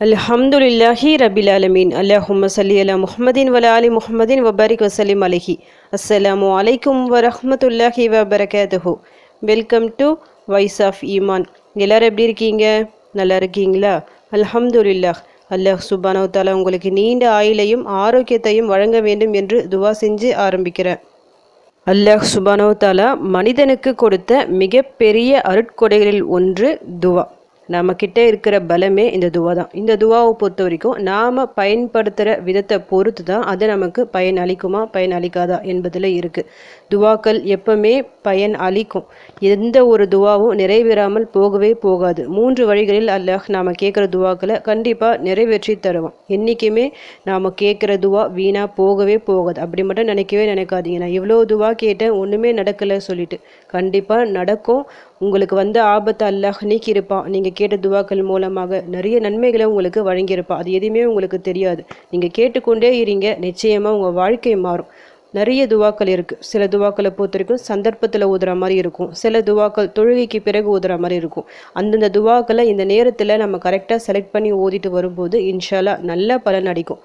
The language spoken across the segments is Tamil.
அல்ஹம்துலில்லாஹி ரபில் ஆலமீன். அல்லாஹும்ம ஸல்லி அலா முஹம்மதின் வல ஆலி முஹம்மதின் வபாரிக் வசல்லிம் அலைஹி. அஸ்ஸலாமு அலைக்கும் வரஹ்மத்துல்லாஹி வபரகாத்துஹு. வெல்கம் டு வாய்ஸ் ஆஃப் ஈமான். எல்லோரும் எப்படி இருக்கீங்க? நல்லா இருக்கீங்களா? அல்ஹம்துலில்லாஹ். அல்லாஹ் சுப்ஹானஹு வ தஆலா உங்களுக்கு நீண்ட ஆயுளையும் ஆரோக்கியத்தையும் வழங்க வேண்டும் என்று துவா செஞ்சு ஆரம்பிக்கிறேன். அல்லாஹ் சுப்ஹானஹு வ தஆலா மனிதனுக்கு கொடுத்த மிகப்பெரிய அருட்கொடைகளில் ஒன்று துவா. நம்மக்கிட்ட இருக்கிற பலமே இந்த துவா தான். இந்த துவாவை பொறுத்த வரைக்கும் நாம் பயன்படுத்துகிற விதத்தை பொறுத்து தான் அது நமக்கு பயன் அளிக்குமா பயன் அளிக்காதா என்பதில் இருக்குது. துவாக்கள் எப்பவுமே பயன் அளிக்கும். எந்த ஒரு துவாவும் நிறைவேறாமல் போகவே போகாது. 3 வழிகளில் அல்லாஹ் நாம் கேட்குற துவாக்களை கண்டிப்பாக நிறைவேற்றி தருவோம். என்றைக்குமே நாம் கேட்குற துவா வீணாக போகவே போகாது. அப்படி மட்டும் நினைக்கவே நினைக்காதீங்க. நான் இவ்வளோ துவா கேட்டேன் ஒன்றுமே நடக்கலை சொல்லிட்டு. கண்டிப்பாக நடக்கும். உங்களுக்கு வந்த ஆபத்தை அல்லாஹ் நீக்கியிருப்பான். நீங்கள் கேட்ட துவாக்கள் மூலமாக நிறைய நன்மைகளை உங்களுக்கு வழங்கியிருப்பான். அது எதுவுமே உங்களுக்கு தெரியாது. நீங்கள் கேட்டுக்கொண்டே இருங்க, நிச்சயமாக உங்கள் வாழ்க்கை மாறும். நிறைய துவாக்கள் இருக்குது. சில துவாக்களை பொறுத்த வரைக்கும் சந்தர்ப்பத்தில் ஊதுற மாதிரி இருக்கும். சில துவாக்கள் தொழுகைக்கு பிறகு ஊதுற மாதிரி இருக்கும். அந்தந்த துவாக்களை இந்த நேரத்தில் நம்ம கரெக்டாக செலக்ட் பண்ணி ஓதிட்டு வரும்போது இன்ஷா அல்லாஹ் நல்ல பலன் அளிக்கும்.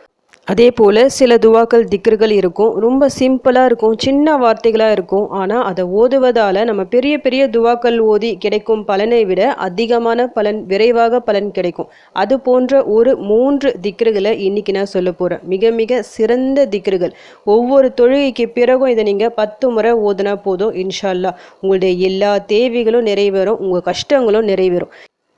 அதே போல் சில துவாக்கள் திக்ர்கள் இருக்கும். ரொம்ப சிம்பிளாக இருக்கும், சின்ன வார்த்தைகளாக இருக்கும். ஆனால் அதை ஓதுவதால் நம்ம பெரிய பெரிய துவாக்கள் ஓதி கிடைக்கும் பலனை விட அதிகமான பலன், விரைவாக பலன் கிடைக்கும். அது போன்ற ஒரு 3 திக்ர்களை இன்றைக்கி நான் சொல்ல போகிறேன். மிக மிக சிறந்த திக்ர்கள். ஒவ்வொரு தொழுகைக்கு பிறகும் இதை நீங்கள் 10 முறை ஓதுனா போதும். இன்ஷா அல்லாஹ் உங்களுடைய எல்லா தேவைகளும் நிறைவேறும், உங்கள் கஷ்டங்களும் நிறைவேறும்.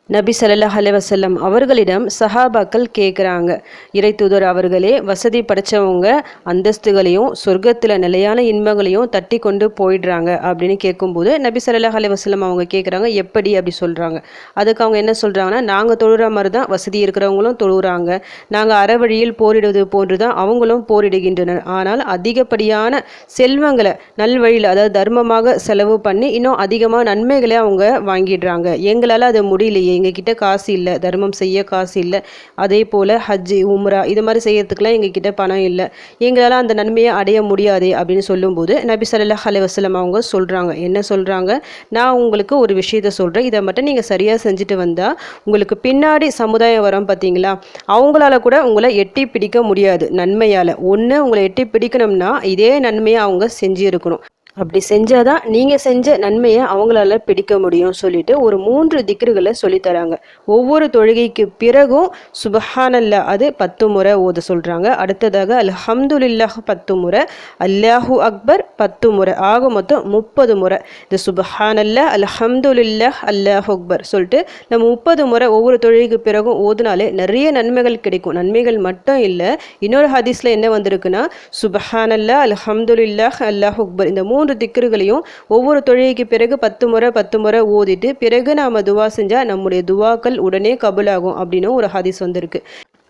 நபி ஸல்லல்லாஹு அலைஹி வஸல்லம் அவர்களிடம் சஹாபாக்கள் கேட்குறாங்க, இறை தூதர் அவர்களே, வசதி படைச்சவங்க அந்தஸ்துகளையும் சொர்க்கத்தில் நிலையான இன்பங்களையும் தட்டி கொண்டு போயிடுறாங்க அப்படின்னு கேட்கும்போது நபி ஸல்லல்லாஹு அலைஹி வஸல்லம் அவங்க கேட்குறாங்க, எப்படி அப்படி சொல்கிறாங்க. அதுக்கு அவங்க என்ன சொல்கிறாங்கன்னா, நாங்கள் தொழுற மாதிரி தான் வசதி இருக்கிறவங்களும் தொழுகிறாங்க. நாங்கள் அறவழியில் போரிடுவது போன்று தான் அவங்களும் போரிடுகின்றனர். ஆனால் அதிகப்படியான செல்வங்களை நல்வழியில், அதாவது தர்மமாக செலவு பண்ணி இன்னும் அதிகமாக நன்மைகளை அவங்க வாங்கிடுறாங்க. எங்களால் அது முடியலையே, எங்ககிட்ட காசு இல்லை, தர்மம் செய்ய காசு இல்லை. அதே போல் ஹஜ்ஜி உம்ரா இது மாதிரி செய்யறதுக்குலாம் எங்ககிட்ட பணம் இல்லை, எங்களால் அந்த நன்மையை அடைய முடியாதே அப்படின்னு சொல்லும்போது நபி ஸல்லல்லாஹு அலைஹி வஸல்லம் அவங்க சொல்கிறாங்க, என்ன சொல்கிறாங்க, நான் உங்களுக்கு ஒரு விஷயத்த சொல்கிறேன், இதை மட்டும் நீங்கள் சரியாக செஞ்சுட்டு வந்தால் உங்களுக்கு பின்னாடி சமுதாயம் வரும் பார்த்தீங்களா, அவங்களால கூட உங்களை எட்டி பிடிக்க முடியாது நன்மையால். ஒன்று உங்களை எட்டி பிடிக்கணும்னா இதே நன்மையை அவங்க செஞ்சு இருக்கணும். அப்படி செஞ்சாதான் நீங்கள் செஞ்ச நன்மையை அவங்களால பிடிக்க முடியும் சொல்லிட்டு ஒரு 3 திக்ர்களை சொல்லித்தராங்க. ஒவ்வொரு தொழுகைக்கு பிறகும் சுபஹானல்லா அது 10 முறை ஓத சொல்கிறாங்க. அடுத்ததாக அல்ஹம்துலில்லாஹ் 10 முறை, அல்லாஹு அக்பர் 10 முறை, ஆக மொத்தம் 30 முறை. இந்த சுபஹானல்லா, அல்ஹம்துலில்லாஹ், அல்லாஹு அக்பர் சொல்லிட்டு நம்ம 30 முறை ஒவ்வொரு தொழுகைக்கு பிறகும் ஓதுனாலே நிறைய நன்மைகள் கிடைக்கும். நன்மைகள் மட்டும் இல்லை, இன்னொரு ஹதீஸில் என்ன வந்திருக்குன்னா, சுபஹானல்லா, அல்ஹம்துலில்லாஹ், அல்லாஹு அக்பர் இந்த 3 திக்ருகளையும் ஒவ்வொரு தொழுகைக்கு பிறகு 10 முறை ஓதிட்டு பிறகு நாம் துவா செஞ்சால் நம்முடைய துவாக்கள் உடனே கபூலாகும் அப்படின்னு ஒரு ஹதீஸ் வந்திருக்கு.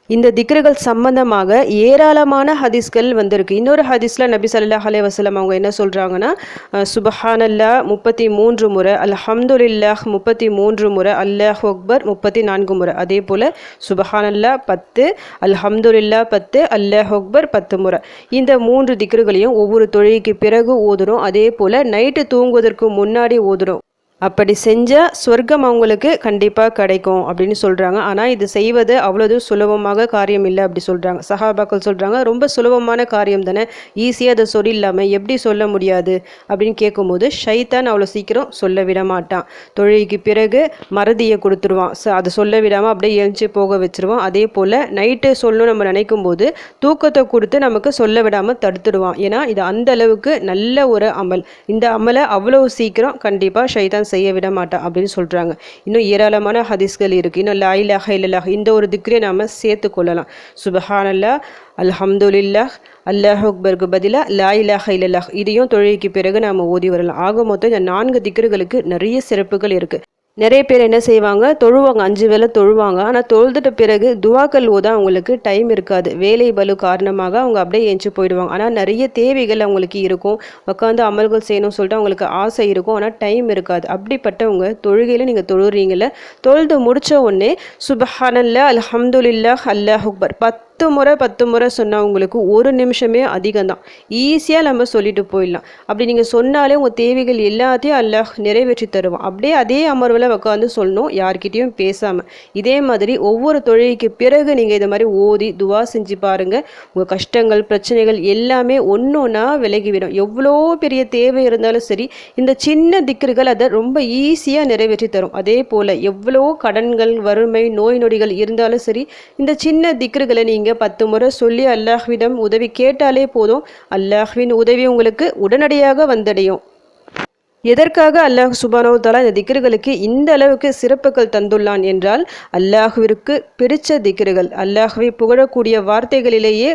இந்த திக்ர்கள் சம்பந்தமாக ஏராளமான ஹதீஸ்கள் வந்திருக்கு. இன்னொரு ஹதீஸில் நபி ஸல்லல்லாஹு அலைஹி வஸல்லம் அவங்க என்ன சொல்கிறாங்கன்னா, சுபஹானல்லா 33 முறை, அல்ஹம்துலில்லாஹ் 33 முறை, அல்லாஹு அக்பர் 34 முறை. அதே போல் சுபஹானல்லா 10, அல்ஹம்துலில்லா 10, அல்லாஹு அக்பர் 10 முறை. இந்த 3 திக்ர்களையும் ஒவ்வொரு தொழுகைக்கு பிறகு ஓதுறோம். அதே போல் நைட்டு தூங்குவதற்கு முன்னாடி ஓதுறோம். அப்படி செஞ்சால் சொர்க்கம் அவங்களுக்கு கண்டிப்பாக கிடைக்கும் அப்படின்னு சொல்கிறாங்க. ஆனால் இது செய்வது அவ்வளவு சுலபமாக காரியம் இல்லை அப்படி சொல்கிறாங்க. சஹாபாக்கள் சொல்கிறாங்க, ரொம்ப சுலபமான காரியம் தானே, ஈஸியாக அதை சொல்லிடலாமல் எப்படி சொல்ல முடியாது அப்படின்னு கேட்கும்போது, ஷைத்தான் அவ்வளோ சீக்கிரம் சொல்ல விட மாட்டான். தொழுகைக்கு பிறகு மறதியை கொடுத்துருவான். அதை சொல்ல விடாமல் அப்படியே எழுந்து போக வச்சுருவான். அதே போல் நைட்டு சொல்லணும் நம்ம நினைக்கும் போது தூக்கத்தை கொடுத்து நமக்கு சொல்ல விடாமல் தடுத்துடுவான். ஏன்னா இது அந்த அளவுக்கு நல்ல ஒரு அமல். இந்த அமலை அவ்வளவு சீக்கிரம் கண்டிப்பாக ஷைத்தான் செய்ய விட மாட்டான் அப்படின்னு சொல்கிறாங்க. இன்னும் ஏராளமான ஹதீஸ்கள் இருக்குது. இன்னும் லா இலாஹா இல்லல்லாஹ் இந்த ஒரு திக்ரை நாம் சேர்த்து கொள்ளலாம். சுபஹானல்லாஹ், அல்ஹம்துலில்லாஹ், அல்லாஹு அக்பருக்கு பதிலாக லா இலாஹா இல்லல்லாஹ் இதையும் தொழுகைக்கு பிறகு நாம் ஓதி வரலாம். ஆக மொத்தம் இந்த 4 திக்ர்களுக்கு நிறைய சிறப்புகள் இருக்குது. நிறைய பேர் என்ன செய்வாங்க, தொழுவாங்க, 5 வேளை தொழுவாங்க. ஆனால் தொழுதுட்ட பிறகு துவாக்கள் ஓத அவங்களுக்கு டைம் இருக்காது. வேலை பலு காரணமாக அவங்க அப்படியே ஏஞ்சி போயிடுவாங்க. ஆனால் நிறைய தேவைகள் அவங்களுக்கு இருக்கும், உட்காந்து அமல்கள் செய்யணும்னு சொல்லிட்டு அவங்களுக்கு ஆசை இருக்கும். ஆனால் டைம் இருக்காது. அப்படிப்பட்டவங்க தொழுகையில் நீங்கள் தொழுறீங்கள, தொழுது முடித்த உடனே சுபஹானல்லா, அல்ஹம்துலில்லாஹ், அல்லாஹு அக்பர் 10 முறை சொன்னால் உங்களுக்கு ஒரு நிமிஷமே அதிகம்தான். ஈஸியாக நம்ம சொல்லிட்டு போயிடலாம். அப்படி நீங்கள் சொன்னாலே உங்கள் தேவைகள் எல்லாத்தையும் அல்லாஹ் நிறைவேற்றி தருவான். அப்படியே அதே அமர்வில் உட்காந்து சொல்லணும், யார்கிட்டையும் பேசாமல். இதே மாதிரி ஒவ்வொரு தொழுகைக்கு பிறகு நீங்கள் இதை மாதிரி ஓதி துவா செஞ்சு பாருங்கள். உங்கள் கஷ்டங்கள் பிரச்சனைகள் எல்லாமே ஒன்று ஒன்றா விலகிவிடும். எவ்வளோ பெரிய தேவை இருந்தாலும் சரி, இந்த சின்ன திக்ருகள் அதை ரொம்ப ஈஸியாக நிறைவேற்றி தரும். அதே போல் எவ்வளோ கடன்கள் வறுமை நோய் நொடிகள் இருந்தாலும் சரி, இந்த சின்ன திக்ருகளை நீங்கள் 10 முறை சொல்லி அல்லாஹ்விடம் உதவி கேட்டாலே போதும். அல்லாஹ்வின் உதவி உங்களுக்கு உடனடியாக வந்தடையும். எதற்காக அல்லாஹ் சுப்ஹானஹு வ தஆலா இந்த திக்ருகளுக்கு இந்த அளவுக்கு சிறப்புகள் தந்துள்ளான் என்றால், அல்லாஹ்விற்கு பிடிச்ச திக்ருகள், அல்லாஹ்வை புகழக்கூடிய வார்த்தைகளிலேயே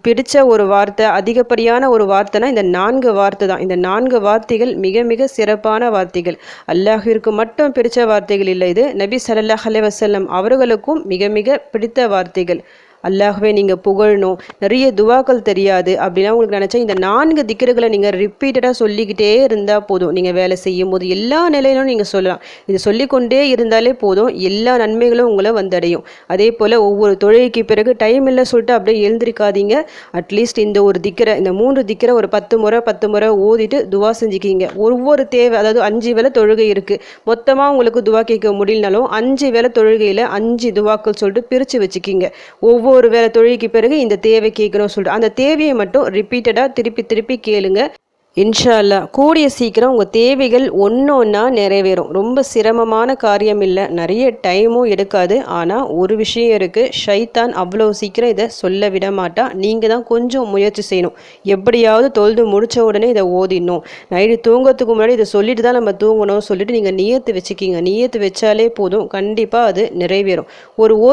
பிடிச்ச ஒரு வார்த்தை, அதிகப்படியான ஒரு வார்த்தைனா இந்த 4 வார்த்தை தான். இந்த 4 வார்த்தைகள் மிக மிக சிறப்பான வார்த்தைகள். அல்லாஹ்விற்கு மட்டும் பிடிச்ச வார்த்தைகள் இல்லை, இது நபி ஸல்லல்லாஹு அலைஹி வஸல்லம் அவர்களுக்கும் மிக மிக பிடித்த வார்த்தைகள். அல்லாஹ்வே நீங்கள் புகழணும், நிறைய துவாக்கள் தெரியாது அப்படின்னா உங்களுக்கு நினச்சா இந்த 4 திக்ருகளை நீங்கள் ரிப்பீட்டடாக சொல்லிக்கிட்டே இருந்தால் போதும். நீங்கள் வேலை செய்யும் போது எல்லா நிலையிலும் நீங்கள் சொல்லலாம். இது சொல்லிக்கொண்டே இருந்தாலே போதும், எல்லா நன்மைகளும் உங்களை வந்தடையும். அதே போல் ஒவ்வொரு தொழுகைக்கு பிறகு டைம் இல்லை சொல்லிட்டு அப்படியே எழுந்திருக்காதீங்க. அட்லீஸ்ட் இந்த ஒரு திக்ரை, இந்த 3 திக்ரை ஒரு 10 முறை ஓதிட்டு துவா செஞ்சுக்கிங்க. ஒவ்வொரு தேவை, அதாவது 5 வேளை தொழுகை இருக்குது, மொத்தமாக உங்களுக்கு துவா கேட்க முடியலனாலும் 5 வேளை தொழுகையில் 5 துவாக்கள் சொல்லிட்டு பிரித்து வச்சுக்கிங்க. ஒவ்வொரு வேளை தொழுகைக்கு பிறகு இந்த தேவை கேட்கணும்னு சொல்லிட்டு அந்த தேவையை மட்டும் ரிப்பீட்டடாக திருப்பி கேளுங்க. இன்ஷா அல்லாஹ் கூடிய சீக்கிரம் உங்கள் தேவைகள் ஒன்று ஒன்றா நிறைவேறும். ரொம்ப சிரமமான காரியம் இல்லை, நிறைய டைமும் எடுக்காது. ஆனால் ஒரு விஷயம் இருக்குது, ஷைத்தான் அவ்வளோ சீக்கிரம் இதை சொல்ல விட மாட்டான். நீங்கள் தான் கொஞ்சம் முயற்சி செய்யணும். எப்படியாவது தொழுது முடித்த உடனே இதை ஓதிடணும், நைட்டு தூங்கத்துக்கு முன்னாடி இதை சொல்லிட்டு தான் நம்ம தூங்கணும் சொல்லிட்டு நீங்கள் நியத்து வச்சுக்கிங்க. நியத்து வச்சாலே போதும், கண்டிப்பாக அது நிறைவேறும்.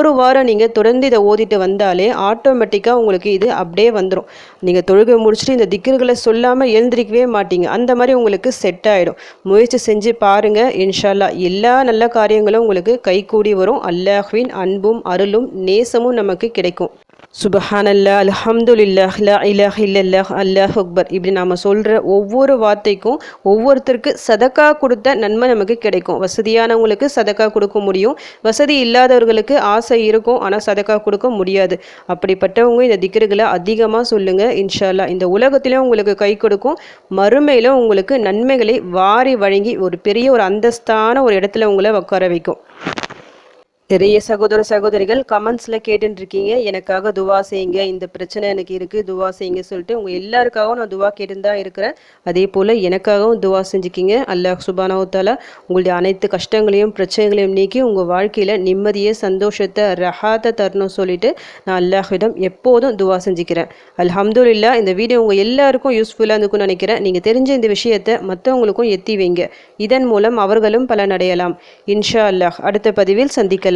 ஒரு வாரம் நீங்கள் தொடர்ந்து இதை ஓதிட்டு வந்தாலே ஆட்டோமேட்டிக்காக உங்களுக்கு இது அப்படியே வந்துடும். நீங்கள் தொழுகை முடிச்சுட்டு இந்த திக்ருகளை சொல்லாமல் எழுந்திரிக்க மாட்டீங்க. அந்த மாதிரி உங்களுக்கு செட் ஆகிடும். முயற்சி செஞ்சு பாருங்கள். இன்ஷா அல்லாஹ் எல்லா நல்ல காரியங்களும் உங்களுக்கு கைகூடி வரும். அல்லாஹ்வின் அன்பும் அருளும் நேசமும் நமக்கு கிடைக்கும். சுபஹானல்லாஹ், அல்ஹம்துலில்லாஹ், லா இலாஹ இல்லல்லாஹ், அல்லாஹ் அக்பர். இப்படி நாம் சொல்கிற ஒவ்வொரு வார்த்தைக்கும் ஒவ்வொருத்தருக்கு சதக்கா கொடுத்த நன்மை நமக்கு கிடைக்கும். வசதியானவங்களுக்கு சதக்கா கொடுக்க முடியும், வசதி இல்லாதவர்களுக்கு ஆசை இருக்கும் ஆனால் சதக்கா கொடுக்க முடியாது. அப்படிப்பட்டவங்க இந்த திக்ருகளை அதிகமாக சொல்லுங்கள். இன்ஷா அல்லாஹ் இந்த உலகத்திலும் உங்களுக்கு கை கொடுக்கும், மறுமையிலும் உங்களுக்கு நன்மைகளை வாரி வழங்கி ஒரு பெரிய ஒரு அந்தஸ்தான ஒரு இடத்துல உங்களை உட்கார வைக்கும். நிறைய சகோதர சகோதரிகள் கமெண்ட்ஸில் கேட்டுருக்கீங்க, எனக்காக துவா செய்யுங்க, இந்த பிரச்சனை எனக்கு இருக்குது துவா செய்யுங்க சொல்லிட்டு. உங்கள் எல்லாருக்காகவும் நான் துவா கேட்டுன்னு தான் இருக்கிறேன். அதே போல் எனக்காகவும் துவா செஞ்சுக்கிங்க. அல்லாஹ் சுப்ஹானஹு வ தஆலா உங்களுடைய அனைத்து கஷ்டங்களையும் பிரச்சனைகளையும் நீக்கி உங்கள் வாழ்க்கையில் நிம்மதியை சந்தோஷத்தை ரஹாத்தை தரணும் சொல்லிட்டு நான் அல்லாஹ்விடம் எப்போதும் துவா செஞ்சுக்கிறேன். அல்ஹம்துலில்லாஹ். இந்த வீடியோ உங்கள் எல்லாருக்கும் யூஸ்ஃபுல்லாக இருக்கும்னு நினைக்கிறேன். நீங்கள் தெரிஞ்ச இந்த விஷயத்தை மற்றவங்களுக்கும் எத்தி வைங்க. இதன் மூலம் அவர்களும் பலனடையலாம். இன்ஷா அல்லாஹ். அடுத்த பதிவில் சந்திக்கலாம்.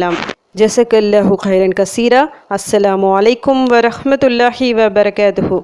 ஜஸக்கல்லாஹு கைரன் கசீரா. அஸ்ஸலாமு அலைக்கும் வரஹ்மத்துல்லாஹி வபரகாத்துஹு.